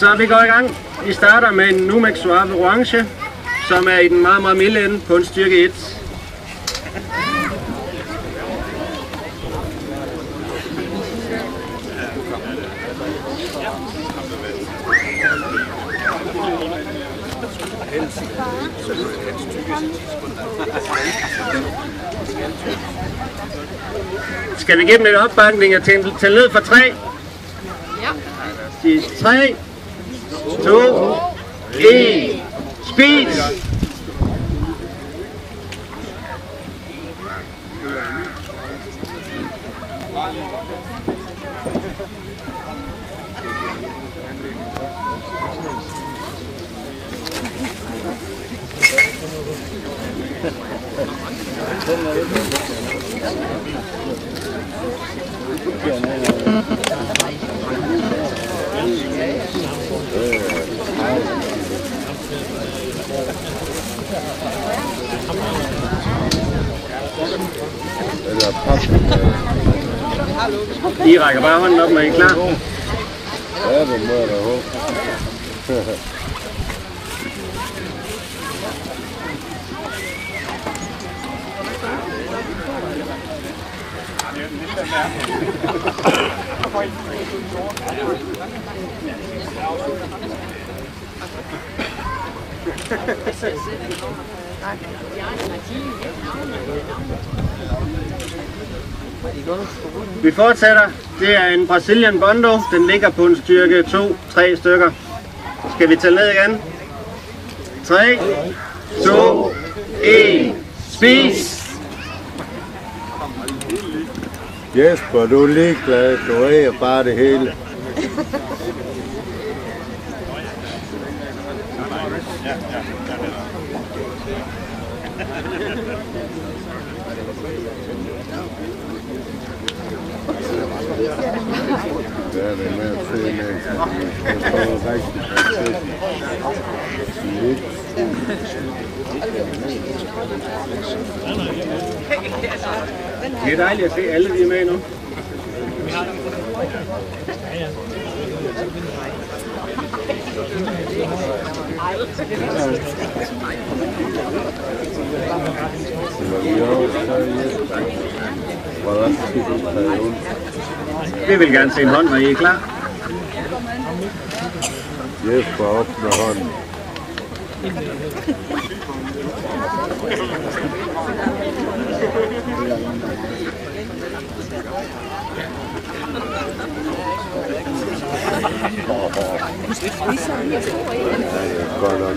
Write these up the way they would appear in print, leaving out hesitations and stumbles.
Så vi går i gang. Vi starter med en Numex Suave Orange, som er i den meget, meget milde ende på en styrke 1. Skal vi give dem lidt opbakning og tælle ned fra 3? Ja. 3, 2, 1, spis! I rækker bare hånden op, når I er klar. Ja, det må jeg da håbe. Vi fortsætter. Det er en Brazilian Bondo. Den ligger på en styrke 2-3 stykker. Skal vi tælle ned igen? 3, 2, 1, spis! Jesper, du er ligeglad. Du æder bare det hele. Ja, det er med at se med. Det er rigtig fantastisk. Det er dejligt at se alle de er med nu. Vi vil gerne se en hånd, når I er klar. Jesper, op med hånden. Godt nok.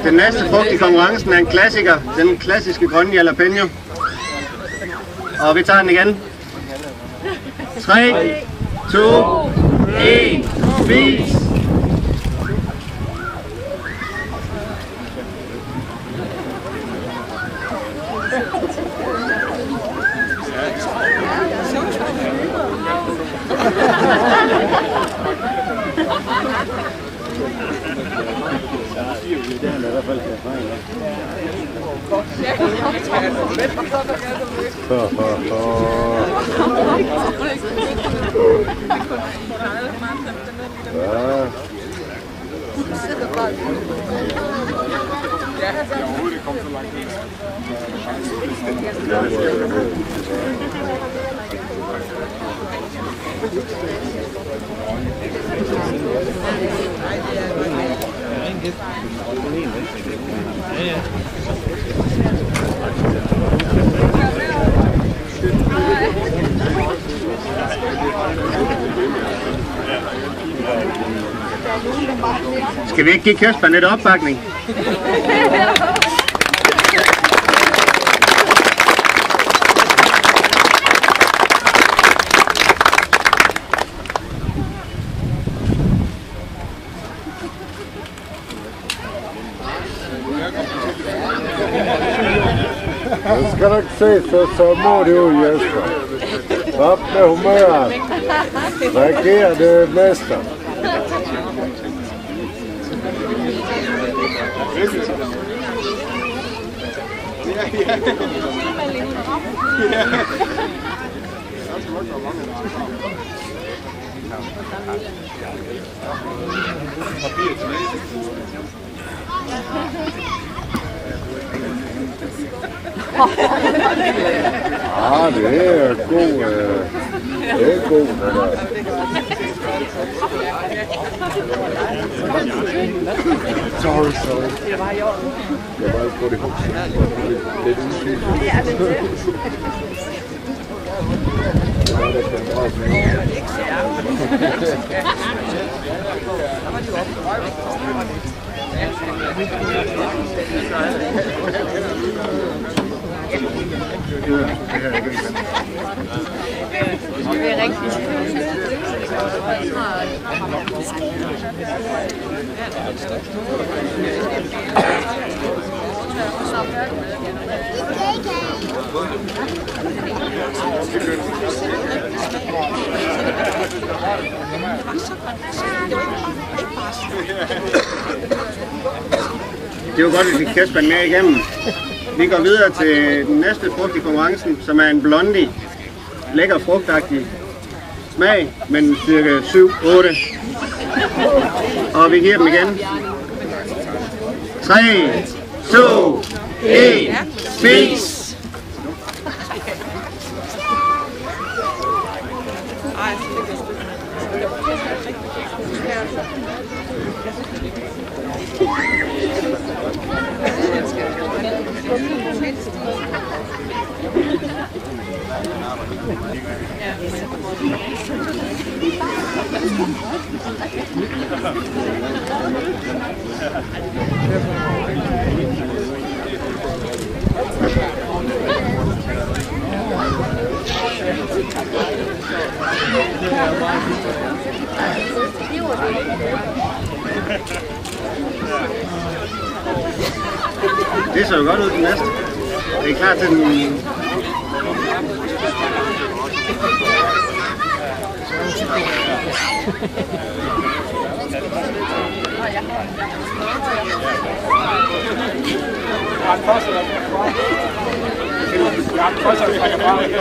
Den næste frugt i konkurrencen er en klassiker, den klassiske grønne jalapeno. Og vi tager den igen. 3, 2, 1, spis! Skal vi ikke give Kasper lidt opbakning? Det skal du ikke se, så må det jo Jesper. Op med humøret. Reagerer det mester. Ja, det er god. Det er god, det der. Sorry. Jeg var ikke på det hus. Lidt udsyn. Det er rigtigt. Det var godt, at vi fik Kasper med igennem. Vi går videre til den næste frugt i konkurrencen, som er en blondie. Lækker frugtagtig smag, men cirka 7-8. Og vi giver dem igen. 3, 2, 1, spis! Det ser jo godt ud den næste. Det er klar til den.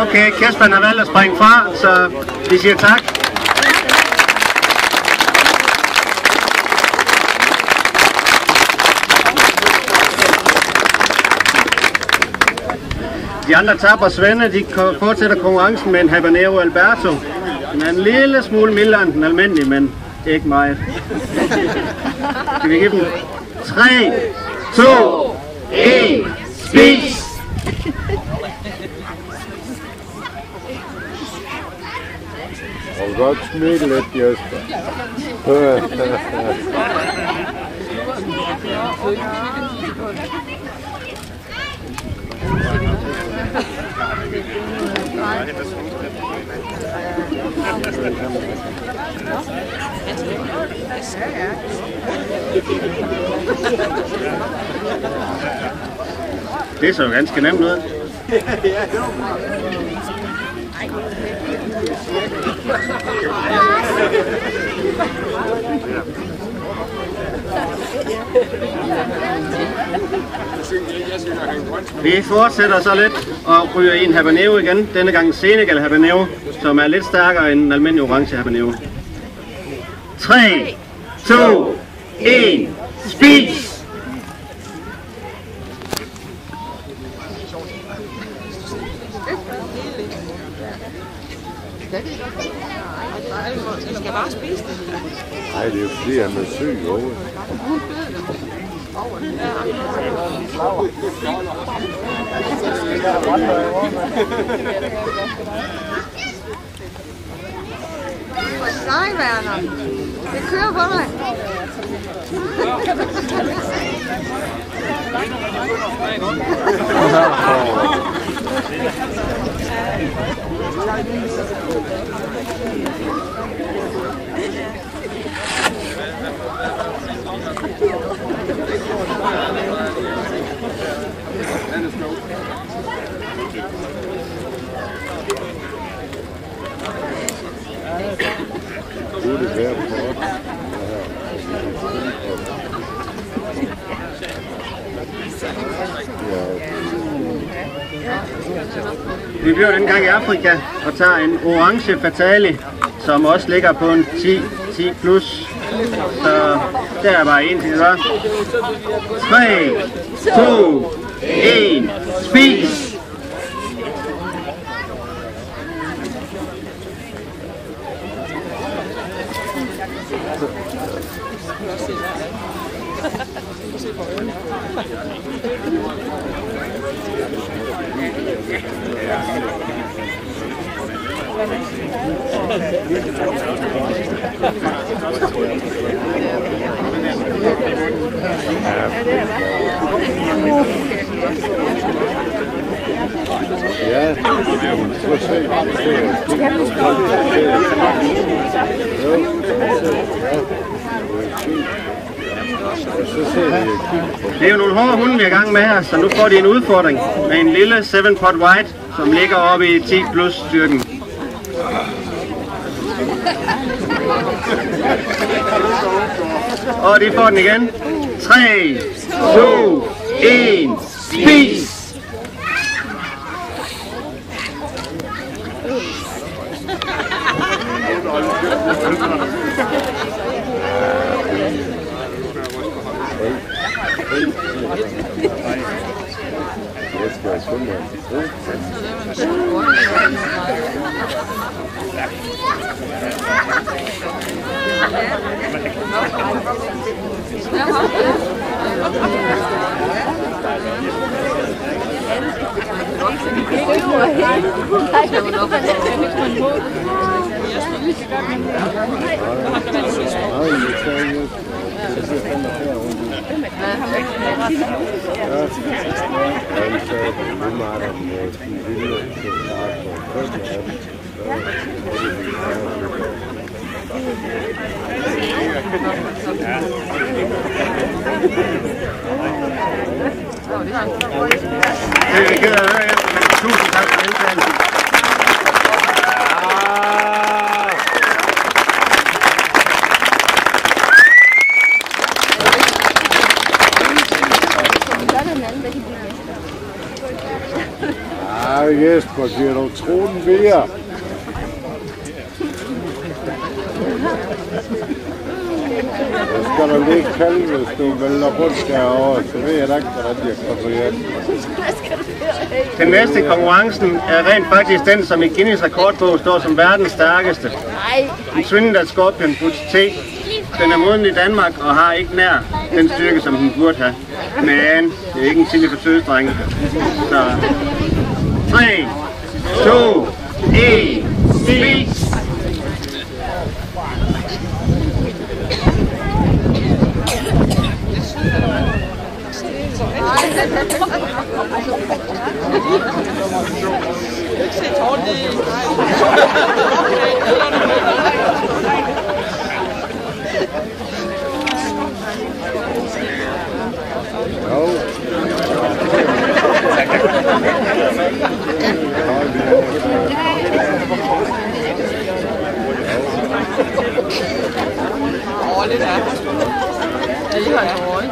Okay, Kasper har valgt at springe fra, så vi siger tak. De andre tapper svende, de fortsætter konkurrencen med en Habanero Alberto. Den er en lille smule mildere end den almindelige, men ikke meget. Skal vi give dem 3, 2, 1, spis! Og godt smil lidt, Jesper. Det så jo ganske nemt ud. Vi fortsætter så lidt og ryger i en habanero igen. Denne gang en Senegal habanero, som er lidt stærkere end en almindelig orange habanero. 3, 2, 1, spis! Vi skal bare spise det. Nej, det er jo fordi, han er syg over. Nej, Werner. Det kører på dig. burde være på os. Vi bliver den gang i Afrika og tager en orange fatale, som også ligger på en 10 plus. Så der er bare en til det var. 3, 2, 1, spis! Ja, det er jo nogle hårde hunde, vi er i gang med her, så nu får de en udfordring med en lille 7-pot white, som ligger oppe i 10 plus styrken. Og de får den igen. 3, 2, 1, spis! Tusind tak for deltagelsen. Jesper, giver du tronen mere? Så skal du lige kalde, hvis du vælger rundt derovre, så ved jeg da ikke, hvordan jeg kommer hjem. Den næste konkurrencen er rent faktisk den, som i Guinness rekordbog står som verdens stærkeste. En Trinidad Scorpion Butch T. Den er moden i Danmark og har ikke nær den styrke, som den burde have. Men det er ikke en tidlig forsøgsdreng. Så 3, 2, 1, spis! Lidt af. Det er jo hårdt.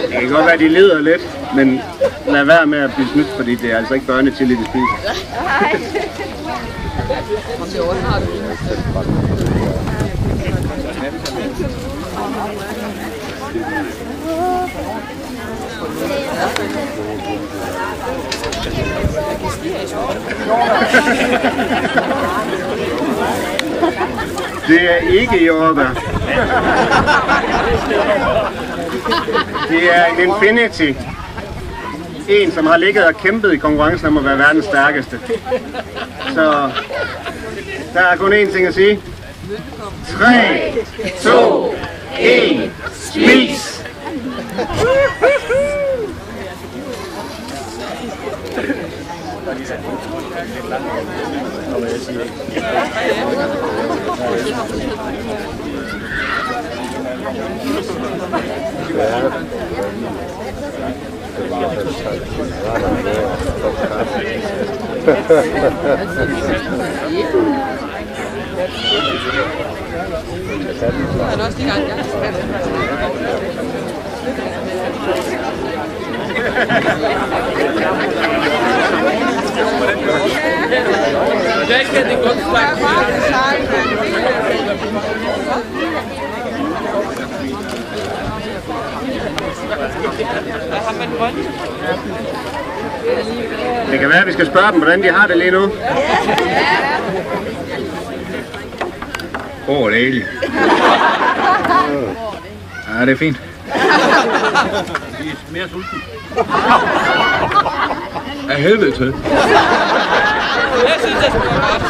Det kan godt være, at de lider lidt, men lad være med at blive snydt, fordi det er altså ikke børnechili, de spiser. Det er ikke jordbær. Det er en Infinity. En, som har ligget og kæmpet i konkurrencen om at være verdens stærkeste. Så der er kun én ting at sige. 3, 2, 1, spis! Ja. Han er også lige gang, ja. Jeg kan det godt snakke. Det kan være, at vi skal spørge dem, hvordan de har det lige nu. Dejligt. Ja, det er fint. De er mere sulten. Af helvede til. Jeg synes, det skal være godt.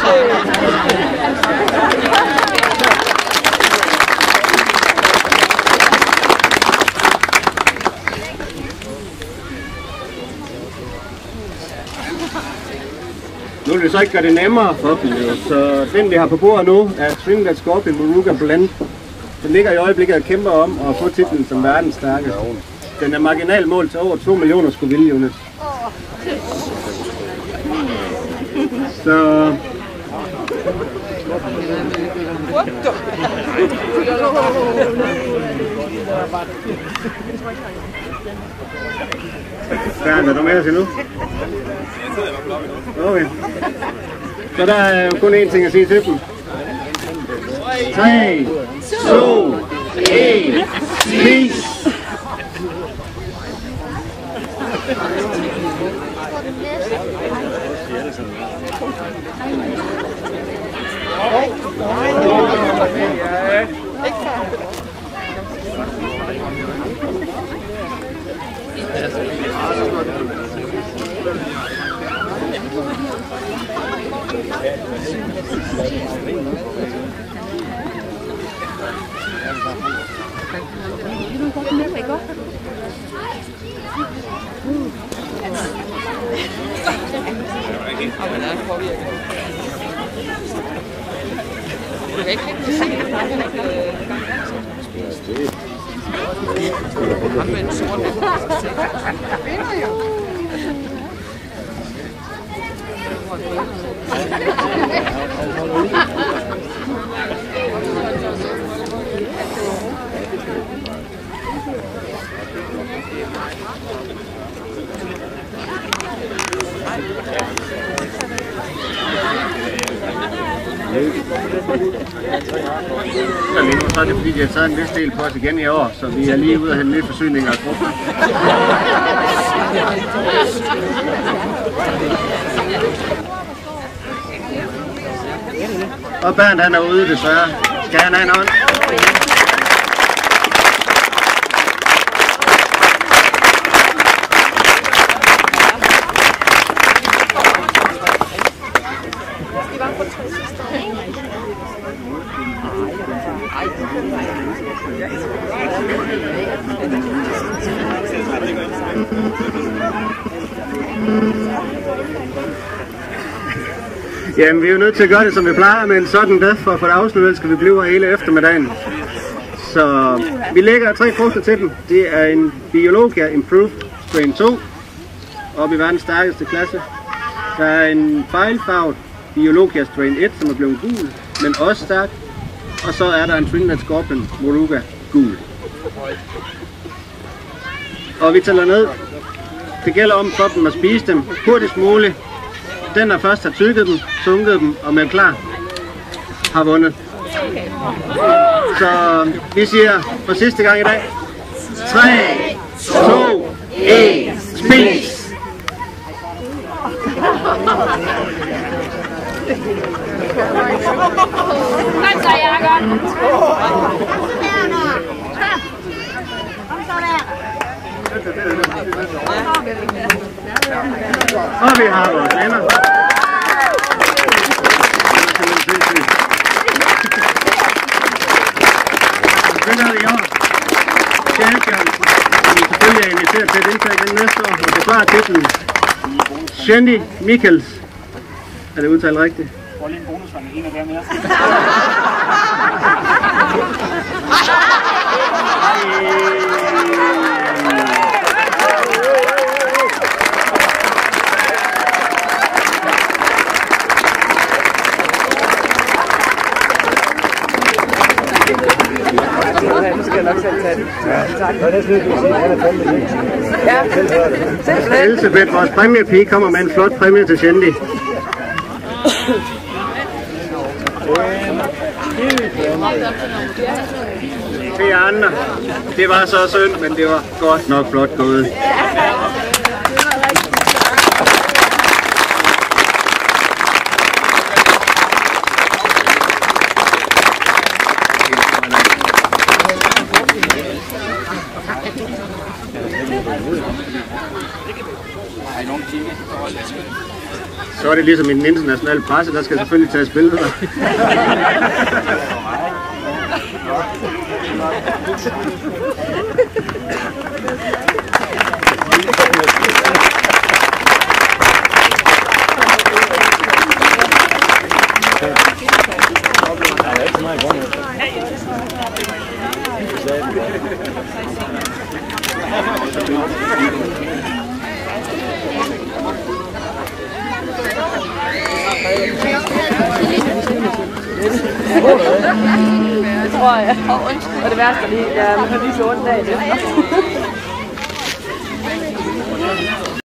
Nu vil vi så ikke gøre det nemmere for dem, så den vi har på bordet nu er Trinidad Scorpion Moruga Blend. Den ligger i øjeblikket og kæmper om at få titlen som verdens stærkeste. Den er marginal mål til over 2 millioner Scoville units. Så... Bernd, er du med os endnu? Okay. Så der er jo kun én ting at sige til dem. 3, 2, 1, peace! Så er det fordi, de har taget en vis del på os igen i år, så vi er lige ude at hente nye forsyninger af gruppen. Og Bernd han er ude desværre. Skal han have en hånd? Jamen, vi er jo nødt til at gøre det, som vi plejer, med en sådan death for at få det afsluttet, skal vi blive her hele eftermiddagen. Så vi lægger 3 frugter til dem. Det er en Biologia Improved Strain 2, oppe i verdens stærkeste klasse. Der er en fejlfarvet Biologia Strain 1, som er blevet gul, men også stærk. Og så er der en Trinidad Scorpion Moruga gul. Og vi tæller ned. Det gælder om for dem at spise dem hurtigst muligt. Den, der først har tykket dem, sunket dem og med klar, har vundet. Så vi siger for sidste gang i dag. 3, 2, 1, spis! Kom så, Jakob! Og vi har vores venner. Det har vi gjort. Champion, som vi selvfølgelig er inviteret til at deltage igen næste år, og forsvare titlen. Shandy Michels. Er det udtalt rigtigt? Jeg får lige en bonusvang med en af dem mere. her, nu skal jeg nok selv tage den. Tak. Ja, simpelthen. Elisabeth, vores præmiepige, kommer med en flot præmie til Shandy. Det andre, det var så synd, men det var godt nok flot gået. Så er det ligesom i den internationale presse, der skal selvfølgelig tages billeder. Det tror jeg. Og det værste lige, jeg har lige 14 dage efter.